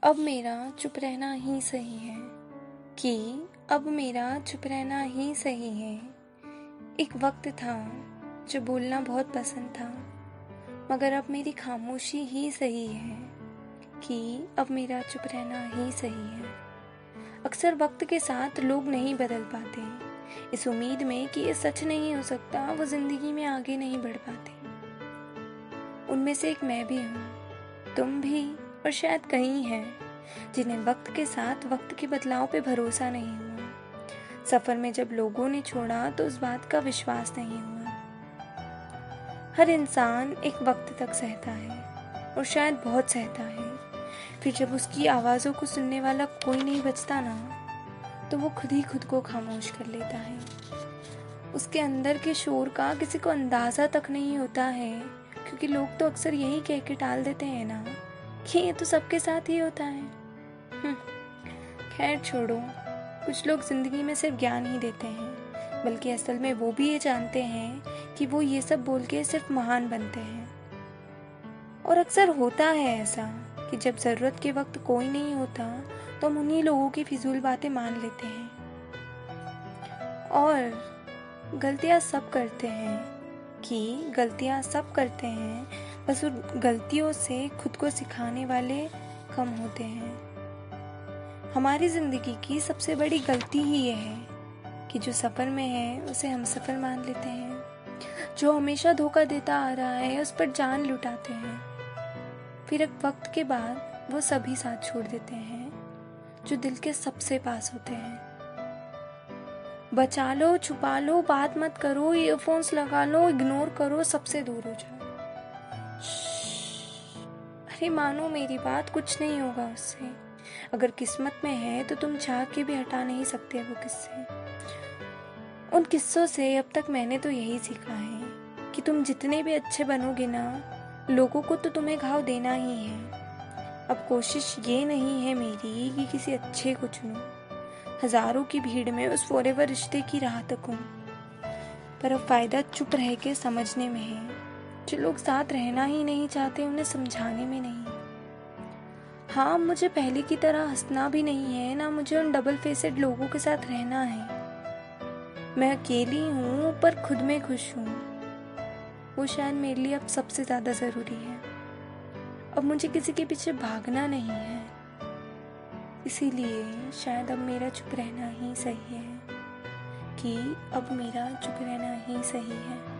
अब मेरा चुप रहना ही सही है कि अब मेरा चुप रहना ही सही है। एक वक्त था जब बोलना बहुत पसंद था, मगर अब मेरी खामोशी ही सही है कि अब मेरा चुप रहना ही सही है। अक्सर वक्त के साथ लोग नहीं बदल पाते, इस उम्मीद में कि ये सच नहीं हो सकता, वो जिंदगी में आगे नहीं बढ़ पाते। उनमें से एक मैं भी हूँ, तुम भी, और शायद कई हैं जिन्हें वक्त के साथ वक्त के बदलाव पे भरोसा नहीं हुआ। सफर में जब लोगों ने छोड़ा तो उस बात का विश्वास नहीं हुआ। हर इंसान एक वक्त तक सहता है और शायद बहुत सहता है, फिर जब उसकी आवाज़ों को सुनने वाला कोई नहीं बचता ना, तो वो खुद ही खुद को खामोश कर लेता है। उसके अंदर के शोर का किसी को अंदाज़ा तक नहीं होता है, क्योंकि लोग तो अक्सर यही कह के टाल देते हैं ना कि ये तो सबके साथ ही होता है। खैर छोड़ो, कुछ लोग ज़िंदगी में सिर्फ ज्ञान ही देते हैं, बल्कि असल में वो भी ये जानते हैं कि वो ये सब बोल के सिर्फ महान बनते हैं। और अक्सर होता है ऐसा कि जब ज़रूरत के वक्त कोई नहीं होता तो हम उन्हीं लोगों की फिजूल बातें मान लेते हैं। और गलतियाँ सब करते हैं, बस उन गलतियों से खुद को सिखाने वाले कम होते हैं। हमारी ज़िंदगी की सबसे बड़ी गलती ही ये है कि जो सफ़र में है उसे हम सफ़र मान लेते हैं, जो हमेशा धोखा देता आ रहा है उस पर जान लुटाते हैं, फिर एक वक्त के बाद वो सभी साथ छोड़ देते हैं जो दिल के सबसे पास होते हैं। बचा लो, छुपा लो, बात मत करो, ईयरफोन्स लगा लो, इग्नोर करो, सबसे दूर हो जाओ। अरे मानो मेरी बात, कुछ नहीं होगा उससे। अगर किस्मत में है तो तुम चाह के भी हटा नहीं सकते वो किस्से। उन किस्सों से अब तक मैंने तो यही सीखा है कि तुम जितने भी अच्छे बनोगे ना, लोगों को तो तुम्हें घाव देना ही है। अब कोशिश ये नहीं है मेरी कि किसी अच्छे को चुनूं, हजारों की भीड़ में उस फॉरएवर रिश्ते की राह तकूं, पर अब फायदा चुप रह के समझने में है। जो लोग साथ रहना ही नहीं चाहते उन्हें समझाने में नहीं। हाँ, मुझे पहले की तरह हंसना भी नहीं है, ना मुझे उन डबल फेसेड लोगों के साथ रहना है। मैं अकेली हूँ पर खुद में खुश हूँ, वो शायद मेरे लिए अब सबसे ज़्यादा ज़रूरी है। अब मुझे किसी के पीछे भागना नहीं है, इसीलिए शायद अब मेरा चुप रहना ही सही है कि अब मेरा चुप रहना ही सही है।